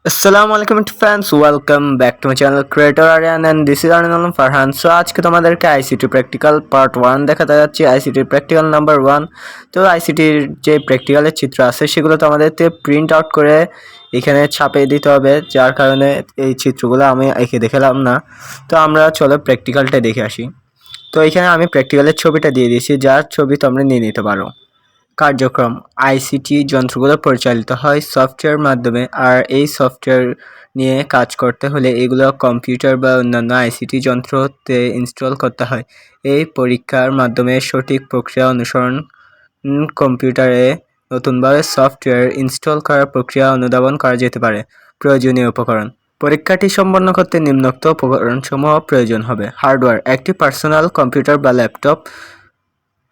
আসসালামু আলাইকুম friends, welcome back to my channel creator Aryan and this is Aryan Farhan. So আজকে তোমাদেরকে আইসিটি প্র্যাকটিক্যাল পার্ট 1 দেখাতে যাচ্ছি, আইসিটি প্র্যাকটিক্যাল নাম্বার 1। তো আইসিটির যে প্র্যাকটিক্যালের চিত্র আছে সেগুলো তোমাদেরকে প্রিন্ট আউট করে এখানে ছাপিয়ে দিতে হবে, যার কারণে এই চিত্রগুলো আমি এঁকে দেখালাম না। তো আমরা চলো প্র্যাকটিক্যালটা দেখে আসি। তো এখানে আমি প্র্যাকটিক্যালের ছবিটা দিয়ে দিয়েছি, যার ছবি তোমরা নিয়ে নিতে পারো। কার্যক্রম আইসিটি যন্ত্রগুলো পরিচালিত হয় সফটওয়্যার মাধ্যমে, আর এই সফটওয়্যার নিয়ে কাজ করতে হলে এগুলো কম্পিউটার বা অন্যান্য আইসিটি যন্ত্রতে ইনস্টল করতে হয়। এই পরীক্ষার মাধ্যমে সঠিক প্রক্রিয়া অনুসরণ কম্পিউটারে নতুনভাবে সফটওয়্যার ইনস্টল করার প্রক্রিয়া অনুধাবন করা যেতে পারে। প্রয়োজনীয় উপকরণ পরীক্ষাটি সম্পন্ন করতে নিম্নোক্ত উপকরণসমূহ প্রয়োজন হবে। হার্ডওয়্যার একটি পার্সোনাল কম্পিউটার বা laptop.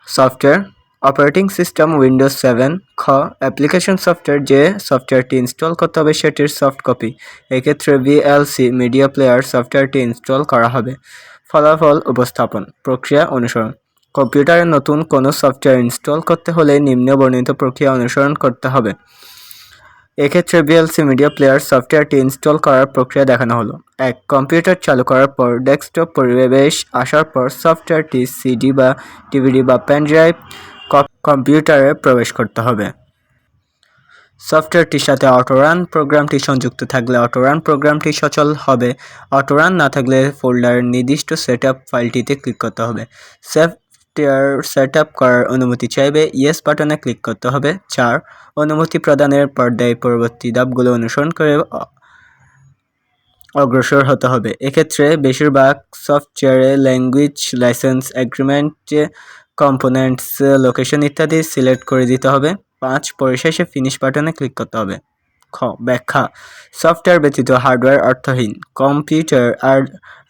Software operating system Windows 7। খ অ্যাপ্লিকেশন সফটওয়্যার যে সফটওয়্যারটি ইনস্টল করতে হবে সেটির সফট কপি, এক্ষেত্রে ভিএলসি মিডিয়া প্লেয়ার সফটওয়্যারটি ইনস্টল করা হবে। ফলাফল উপস্থাপন প্রক্রিয়া অনুসরণ কম্পিউটারে নতুন কোনো সফটওয়্যার ইনস্টল করতে হলে নিম্ন বর্ণিত প্রক্রিয়া অনুসরণ করতে হবে। এক্ষেত্রে ভিএলসি মিডিয়া প্লেয়ার সফটওয়্যারটি ইনস্টল করার প্রক্রিয়া দেখানো হলো। 1. কম্পিউটার চালু করার পর ডেস্কটপ পরিবেশ আসার পর সফটওয়্যারটি সিডি বা ডিভিডি বা পেন ড্রাইভ কম্পিউটারে প্রবেশ করতে হবে। সফটওয়্যারটির সাথে অটোরান প্রোগ্রামটি সংযুক্ত থাকলে অটোরান প্রোগ্রামটি সচল হবে। অটোরান না থাকলে ফোল্ডারের নির্দিষ্ট সেটআপ ফাইলটিতে ক্লিক করতে হবে। সফটওয়্যার সেটআপ করার অনুমতি চাইবে ইয়েস বাটনে ক্লিক করতে হবে। 4. অনুমতি প্রদানের পর্যায়ে পরবর্তী ধাপগুলো অনুসরণ করে অগ্রসর হতে হবে। এক্ষেত্রে বেশিরভাগ সফটওয়্যারে language licence agreement components location ইত্যাদি সিলেক্ট করে দিতে হবে। 5. পরিশেষে ফিনিশ বাটনে ক্লিক করতে হবে। খ ব্যাখ্যা সফটওয়্যার ব্যতীত হার্ডওয়্যার অর্থহীন। কম্পিউটার আর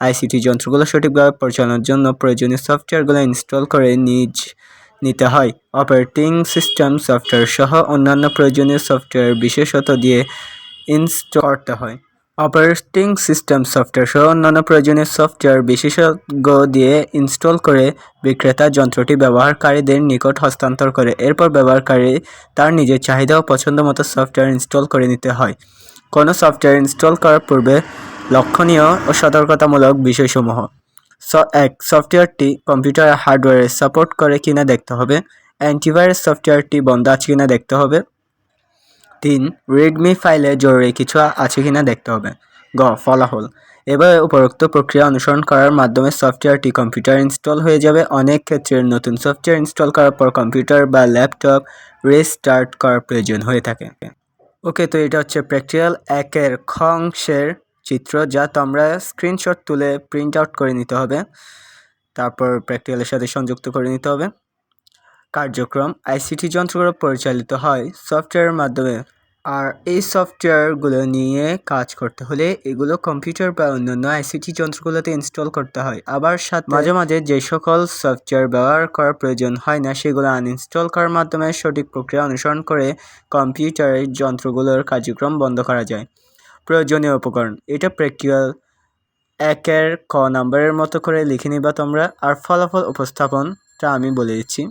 আইসিটি যন্ত্রগুলো সঠিকভাবে পরিচালনার জন্য প্রয়োজনীয় সফটওয়্যারগুলো ইনস্টল করে নিতে হয়। অপারেটিং সিস্টেম সফটওয়্যার সহ অন্যান্য প্রয়োজনীয় সফটওয়্যার বিশেষত দিয়ে ইনস্টল করতে হয়। অপারেটিং সিস্টেম সফটওয়্যার সহ অন্যান্য প্রয়োজনীয় সফটওয়্যার বিশেষজ্ঞ দিয়ে ইনস্টল করে বিক্রেতা যন্ত্রটি ব্যবহারকারীদের নিকট হস্তান্তর করে। এরপর ব্যবহারকারী তার নিজের চাহিদা ও পছন্দ মতো সফটওয়্যার ইনস্টল করে নিতে হয়। কোনো সফটওয়্যার ইনস্টল করার পূর্বে লক্ষণীয় ও সতর্কতামূলক বিষয়সমূহ। 1. সফটওয়্যারটি কম্পিউটার হার্ডওয়্যারে সাপোর্ট করে কিনা দেখতে হবে। অ্যান্টিভাইরাস সফটওয়্যারটি বন্ধ আছে কিনা দেখতে হবে। 3. রিডমি ফাইলে জরুরি কিছু আছে কিনা দেখতে হবে। গ ফলাফল এবার উপরোক্ত প্রক্রিয়া অনুসরণ করার মাধ্যমে সফটওয়্যারটি কম্পিউটার ইনস্টল হয়ে যাবে। অনেক ক্ষেত্রে নতুন সফটওয়্যার ইনস্টল করার পর কম্পিউটার বা ল্যাপটপ রিস্টার্ট করার প্রয়োজন হয়ে থাকে। ওকে, তো এটা হচ্ছে প্র্যাকটিক্যাল 1-এর খ অংশের চিত্র, যা তোমরা স্ক্রিনশট তুলে প্রিন্ট আউট করে নিতে হবে, তারপর প্র্যাকটিক্যালের সাথে সংযুক্ত করে নিতে হবে। কার্যক্রম আইসিটি যন্ত্রগুলো পরিচালিত হয় সফটওয়্যারের মাধ্যমে, আর এই সফটওয়্যারগুলো নিয়ে কাজ করতে হলে এগুলো কম্পিউটার বা অন্যান্য আইসিটি যন্ত্রগুলোতে ইনস্টল করতে হয়। আবার মাঝে মাঝে যে সকল সফটওয়্যার ব্যবহার করার প্রয়োজন হয় না সেগুলো আনইনস্টল করার মাধ্যমে সঠিক প্রক্রিয়া অনুসরণ করে কম্পিউটারের যন্ত্রগুলোর কার্যক্রম বন্ধ করা যায়। প্রয়োজনীয় উপকরণ এটা প্র্যাকটিক্যাল 1-এর ক নাম্বারের মতো করে লিখে নিবা তোমরা। আর ফলাফল উপস্থাপনটা আমি বলে দিচ্ছি।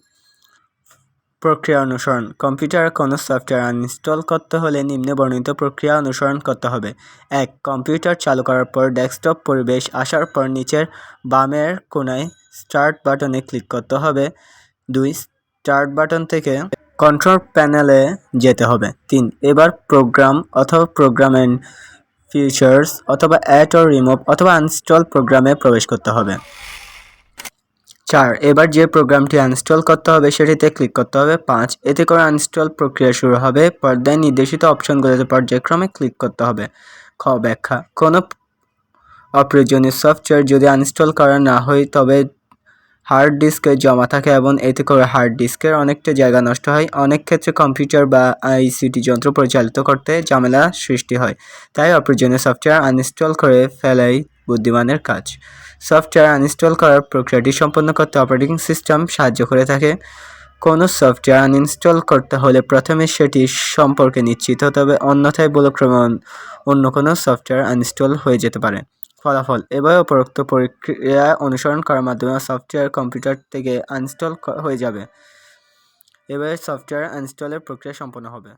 প্রক্রিয়া অনুসরণ কম্পিউটারে কোনো সফটওয়্যার আনইনস্টল করতে হলে নিম্ন বর্ণিত প্রক্রিয়া অনুসরণ করতে হবে। 1. কম্পিউটার চালু করার পর ডেস্কটপ পরিবেশ আসার পর নিচের বামের কোণায় স্টার্ট বাটনে ক্লিক করতে হবে। 2. স্টার্ট বাটন থেকে কন্ট্রোল প্যানেলে যেতে হবে। 3. এবার প্রোগ্রাম অথবা প্রোগ্রাম এন্ড ফিচার্স অথবা অ্যাড ও রিমুভ অথবা আনইনস্টল প্রোগ্রামে প্রবেশ করতে হবে। 4. এবার যে প্রোগ্রামটি আনইনস্টল করতে হবে সেটিতে ক্লিক করতে হবে। 5. এতে করে আনইনস্টল প্রক্রিয়া শুরু হবে। পর্দায় নির্দেশিত অপশনগুলোতে পর্যায়ক্রমে ক্লিক করতে হবে। খ ব্যাখ্যা কোনো অপ্রয়োজনীয় সফটওয়্যার যদি আনইনস্টল করা না হয় তবে হার্ড ডিস্কে জমা থাকে এবং এতে করে হার্ড ডিস্কের অনেকটা জায়গা নষ্ট হয়। অনেক ক্ষেত্রে কম্পিউটার বা আইসিটি যন্ত্র পরিচালিত করতে ঝামেলা সৃষ্টি হয়, তাই অপ্রয়োজনীয় সফটওয়্যার আনইনস্টল করে ফেলাই বুদ্ধিমানের কাজ। সফটওয়্যার আনইনস্টল করার প্রক্রিয়াটি সম্পন্ন করতে অপারেটিং সিস্টেম সাহায্য করে থাকে। কোনো সফটওয়্যার আনইনস্টল করতে হলে প্রথমে সেটি সম্পর্কে নিশ্চিত হতে হবে, অন্যথায় ভুলক্রমে অন্য কোনো সফটওয়্যার আনইনস্টল হয়ে যেতে পারে। ফলাফল এবার উপরোক্ত প্রক্রিয়া অনুসরণ করার মাধ্যমে সফটওয়্যার কম্পিউটার থেকে আনইনস্টল হয়ে যাবে। এবার সফটওয়্যার আনইনস্টলের প্রক্রিয়া সম্পন্ন হবে।